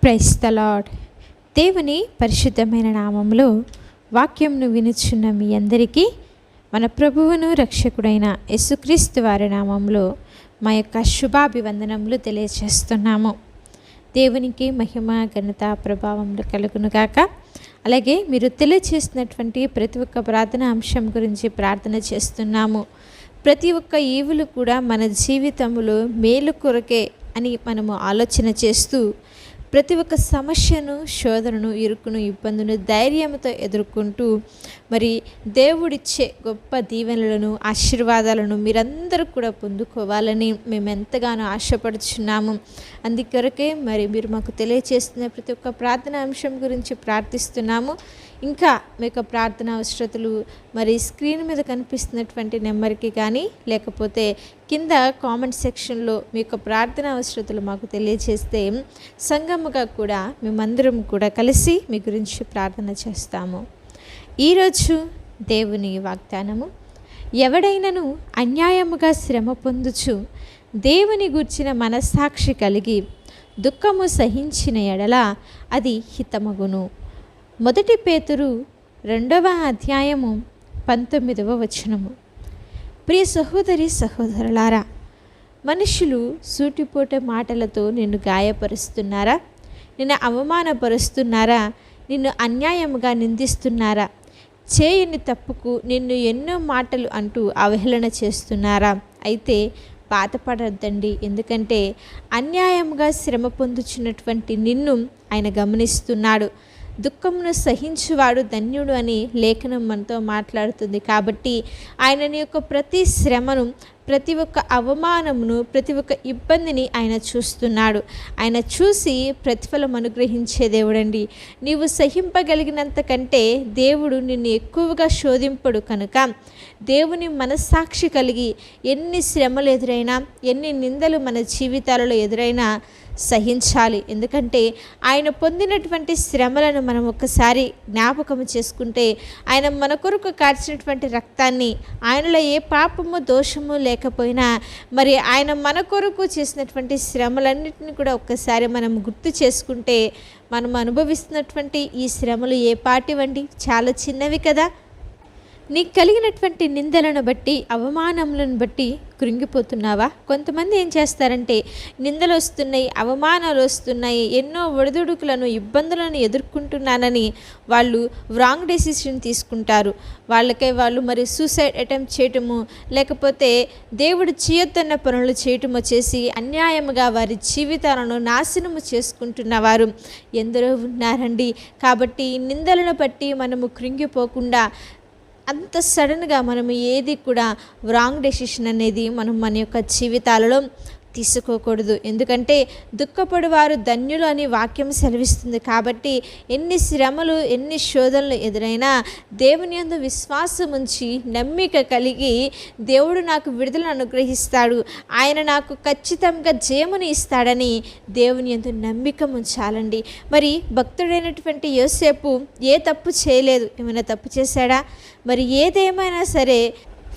Praise the lord. దేవుని పరిశుద్ధమైన నామంలో వాక్యంను వినుచున్న మీ అందరికీ మన ప్రభువును రక్షకుడైన యేసుక్రీస్తు వారి నామంలో మా యొక్క శుభాభివందనములు తెలియజేస్తున్నాము. దేవునికి మహిమ ఘనత ప్రభావములు కలుగునుగాక. అలాగే మీరు తెలియజేసినటువంటి ప్రతి ఒక్క ప్రార్థన అంశం గురించి ప్రార్థన చేస్తున్నాము. ప్రతి ఒక్క ఈవులు కూడా మన జీవితంలో మేలు కొరకే అని మనము ఆలోచన చేస్తూ ప్రతి ఒక్క సమస్యను, శోధనను, ఇరుకును, ఇబ్బందును ధైర్యంతో ఎదుర్కొంటూ మరి దేవుడిచ్చే గొప్ప దీవెనలను, ఆశీర్వాదాలను మీరందరూ కూడా పొందుకోవాలని మేము ఎంతగానో ఆశపడుచున్నాము. అందుకొరకే మరి మీరు మాకు తెలియజేస్తున్న ప్రతి ఒక్క ప్రార్థన అంశం గురించి ప్రార్థిస్తున్నాము. ఇంకా మీ యొక్క ప్రార్థన అవసరతలు మరి స్క్రీన్ మీద కనిపిస్తున్నటువంటి నెంబర్కి కానీ లేకపోతే కింద కామెంట్ సెక్షన్లో మీ యొక్క ప్రార్థన అవసరతలు మాకు తెలియజేస్తే సంఘముగా కూడా మేమందరం కూడా కలిసి మీ గురించి ప్రార్థన చేస్తాము. ఈరోజు దేవుని వాగ్దానము, ఎవడైనను అన్యాయముగా శ్రమ పొందుచు దేవుని గూర్చిన మనస్సాక్షి కలిగి దుఃఖము సహించిన ఎడల అది హితమగును. 1 పేతురు 2వ అధ్యాయము 19వ వచనము. ప్రియ సహోదరి సహోదరులారా, మనుషులు సూటిపోట మాటలతో నిన్ను గాయపరుస్తున్నారా? నిన్ను అవమానపరుస్తున్నారా? నిన్ను అన్యాయముగా నిందిస్తున్నారా? చేయని తప్పుకు నిన్ను ఎన్నో మాటలు అంటూ అవహేళన చేస్తున్నారా? అయితే బాధపడద్దండి, ఎందుకంటే అన్యాయముగా శ్రమ పొందుచున్నటువంటి నిన్ను ఆయన గమనిస్తున్నాడు. దుఃఖమును సహించువాడు ధన్యుడు అని లేఖనం మనతో మాట్లాడుతుంది. కాబట్టి ఆయన నీ యొక్క ప్రతి శ్రమను, ప్రతి ఒక్క అవమానమును, ప్రతి ఒక్క ఇబ్బందిని ఆయన చూస్తున్నాడు. ఆయన చూసి ప్రతిఫలం అనుగ్రహించే దేవుడండి. నీవు సహింపగలిగినంత కంటే దేవుడు నిన్ను ఎక్కువగా శోధింపడు కనుక దేవుని మనస్సాక్షి కలిగి ఎన్ని శ్రమలు ఎదురైనా, ఎన్ని నిందలు మన జీవితాలలో ఎదురైనా సహించాలి. ఎందుకంటే ఆయన పొందినటువంటి శ్రమలను మనం ఒక్కసారి జ్ఞాపకం చేసుకుంటే ఆయన మన కొరకు కార్చినటువంటి రక్తాన్ని, ఆయనలో ఏ పాపము దోషము లేకపోయినా మరి ఆయన మన కొరకు చేసినటువంటి శ్రమలన్నింటినీ కూడా ఒక్కసారి మనం గుర్తు చేసుకుంటే మనం అనుభవిస్తున్నటువంటి ఈ శ్రమలు ఏ పాటివండి? చాలా చిన్నవి కదా. నీకు కలిగినటువంటి నిందలను బట్టి, అవమానములను బట్టి కృంగిపోతున్నావా? కొంతమంది ఏం చేస్తారంటే, నిందలు వస్తున్నాయి, అవమానాలు వస్తున్నాయి, ఎన్నో ఒడిదుడుకులను, ఇబ్బందులను ఎదుర్కొంటున్నానని వాళ్ళు రాంగ్ డెసిషన్ తీసుకుంటారు. వాళ్ళకై వాళ్ళు మరి సూసైడ్ అటెంప్ట్ చేయటము, లేకపోతే దేవుడు చేయొద్దన్న పనులు చేయటం వచ్చేసి అన్యాయముగా వారి జీవితాలను నాశనము చేసుకుంటున్న వారు ఎందరో ఉన్నారండి. కాబట్టి నిందలను బట్టి మనము కృంగిపోకుండా అంత సడన్గా మనము ఏది కూడా రాంగ్ డెసిషన్ అనేది మనం మన యొక్క జీవితాలలో తీసుకోకూడదు. ఎందుకంటే దుఃఖపడు వారు ధన్యులు అని వాక్యం సెలవిస్తుంది. కాబట్టి ఎన్ని శ్రమలు, ఎన్ని శోధనలు ఎదురైనా దేవుని యందు విశ్వాసం ఉంచి నమ్మిక కలిగి దేవుడు నాకు విడుదలను అనుగ్రహిస్తాడు, ఆయన నాకు ఖచ్చితంగా జయముని ఇస్తాడని దేవుని యందు నమ్మిక ఉంచాలండి. మరి భక్తుడైనటువంటి యోసేపు ఏ తప్పు చేయలేదు. ఏమైనా తప్పు చేశాడా? మరి ఏదేమైనా సరే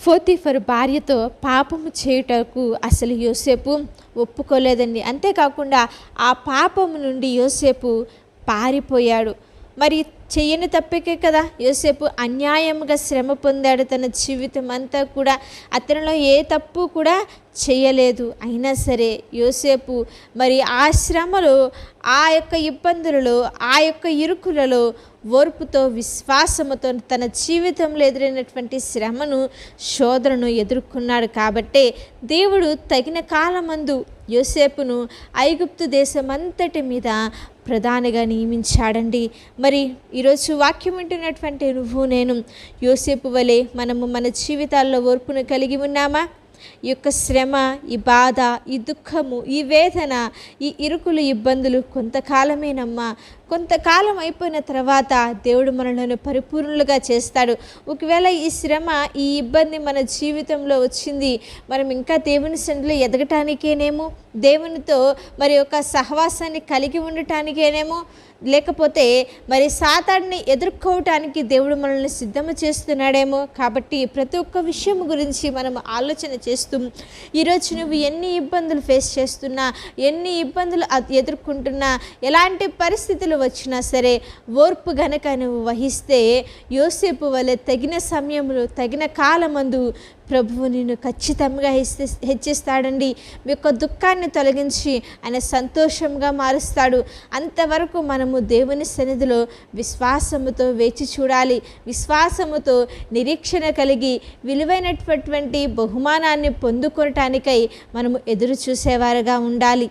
పోతీఫరు భార్యతో పాపము చేయుటకు అసలు యోసేపు ఒప్పుకోలేదండి. అంతేకాకుండా ఆ పాపము నుండి యోసేపు పారిపోయాడు. మరి చెయ్యని తప్పికే కదా యోసేపు అన్యాయంగా శ్రమ పొందాడు. తన జీవితం అంతా కూడా అతనిలో ఏ తప్పు కూడా చేయలేదు. అయినా సరే యోసేపు మరి ఆ శ్రమలో, ఆ యొక్క ఇబ్బందులలో, ఆ యొక్క ఇరుకులలో ఓర్పుతో, విశ్వాసముతో తన జీవితంలో ఎదురైనటువంటి శ్రమను, శోధనను ఎదుర్కొన్నాడు. కాబట్టే దేవుడు తగిన కాలమందు యోసేపును ఐగుప్తు దేశమంతటి మీద ప్రధానిగా నియమించాడండి. మరి ఈరోజు వాక్యం వింటున్నటువంటి నువ్వు నేను యోసేపు వలె మనము మన జీవితాల్లో ఓర్పును కలిగి ఉన్నామా? ఈ యొక్క శ్రమ, ఈ బాధ, ఈ దుఃఖము, ఈ వేదన, ఈ ఇరుకులు, ఇబ్బందులు కొంతకాలమేనమ్మా. కొంతకాలం అయిపోయిన తర్వాత దేవుడు మనలను పరిపూర్ణులుగా చేస్తాడు. ఒకవేళ ఈ శ్రమ, ఈ ఇబ్బంది మన జీవితంలో వచ్చింది, మనం ఇంకా దేవుని సన్నిధిలో ఎదగటానికేనేమో, దేవునితో మరి ఒక సహవాసాన్ని కలిగి ఉండటానికేనేమో, లేకపోతే మరి సాతాన్ని ఎదుర్కోవటానికి దేవుడు మనల్ని సిద్ధము చేస్తున్నాడేమో. కాబట్టి ప్రతి ఒక్క విషయం గురించి మనం ఆలోచన చేస్తూ ఈరోజు నువ్వు ఎన్ని ఇబ్బందులు ఫేస్ చేస్తున్నా, ఎన్ని ఇబ్బందులు ఎదుర్కొంటున్నా, ఎలాంటి పరిస్థితులు వచ్చినా సరే ఓర్పు గనక నువ్వు వహిస్తే యోసేపు వలె తగిన సమయంలో తగిన కాలమందు ప్రభువు నిన్ను ఖచ్చితంగా హెచ్చిస్తాడండి. మీ యొక్క దుఃఖాన్ని తొలగించి ఆయన సంతోషంగా మారుస్తాడు. అంతవరకు మనము దేవుని సన్నిధిలో విశ్వాసముతో వేచి చూడాలి. విశ్వాసముతో నిరీక్షణ కలిగి విలువైనటువంటి బహుమానాన్ని పొందుకోవటానికై మనము ఎదురు చూసేవారుగా ఉండాలి.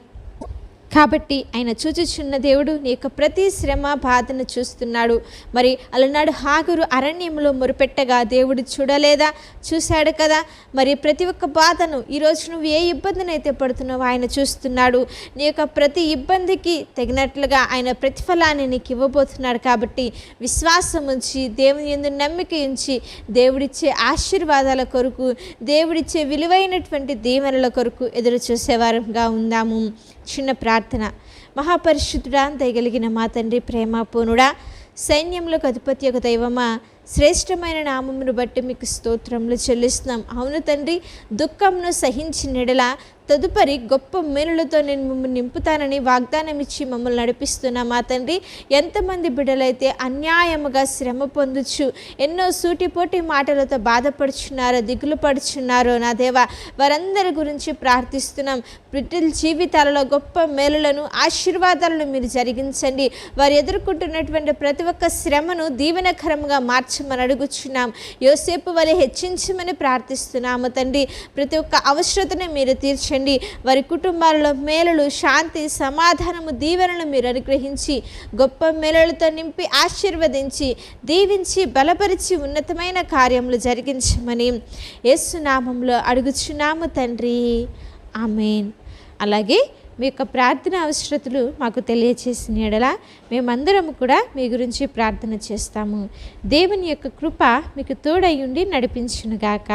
కాబట్టి ఆయన చూచుచున్న దేవుడు నీ యొక్క ప్రతి శ్రమ బాధను చూస్తున్నాడు. మరి అలనాడు హాగరు అరణ్యంలో మొరుపెట్టగా దేవుడు చూడలేదా? చూశాడు కదా. మరి ప్రతి ఒక్క బాధను ఈరోజు నువ్వు ఏ ఇబ్బందిని అయితే పడుతున్నావో ఆయన చూస్తున్నాడు. నీ యొక్క ప్రతి ఇబ్బందికి తగినట్లుగా ఆయన ప్రతిఫలాన్ని నీకు ఇవ్వబోతున్నాడు. కాబట్టి విశ్వాసం ఉంచి, దేవుని యందు నమ్మిక ఉంచి, దేవుడిచ్చే ఆశీర్వాదాల కొరకు, దేవుడిచ్చే విలువైనటువంటి దీవెనల కొరకు ఎదురు చూసేవారంగా ఉందాము. చిన్న ప్రార్థన. మహాపరిశుద్ధుడా, దయగలిగిన మా తండ్రి, ప్రేమ పూర్ణుడా, సైన్యములకు అధిపతి యొక్క దైవమా, శ్రేష్టమైన నామమును బట్టి మీకు స్తోత్రములు చెల్లిస్తున్నాం. అవును తండ్రి, దుఃఖంను సహించినెడల తదుపరి గొప్ప మేలులతో నేను మిమ్మల్ని నింపుతానని వాగ్దానం ఇచ్చి మమ్మల్ని నడిపిస్తున్నా మా తండ్రి. ఎంతమంది బిడ్డలైతే అన్యాయముగా శ్రమ పొందుచు ఎన్నో సూటిపోటి మాటలతో బాధపడుచున్నారో, దిగులు పడుచున్నారో నా దేవా, వారందరి గురించి ప్రార్థిస్తున్నాం. బిడ్డల జీవితాలలో గొప్ప మేలులను, ఆశీర్వాదాలను మీరు జరిగించండి. వారు ఎదుర్కొంటున్నటువంటి ప్రతి ఒక్క శ్రమను దీవెనకరంగా మార్చమని అడుగుచున్నాం. యోసేపు వలె హెచ్చించమని ప్రార్థిస్తున్నాము తండ్రి. ప్రతి ఒక్క అవసరతను మీరు తీర్చండి. వారి కుటుంబాలలో మేలులు, శాంతి, సమాధానము, దీవెనలు మీరు అనుగ్రహించి గొప్ప మేలులతో నింపి ఆశీర్వదించి దీవించి బలపరిచి ఉన్నతమైన కార్యములు జరిగించమని యేసు నామములో అడుగుచున్నాము తండ్రి. ఆమేన్. అలాగే మీ యొక్క ప్రార్థన అవసరతలు మాకు తెలియచేసిన యెడల మేమందరము కూడా మీ గురించి ప్రార్థన చేస్తాము. దేవుని యొక్క కృప మీకు తోడై ఉండి నడిపించునుగాక.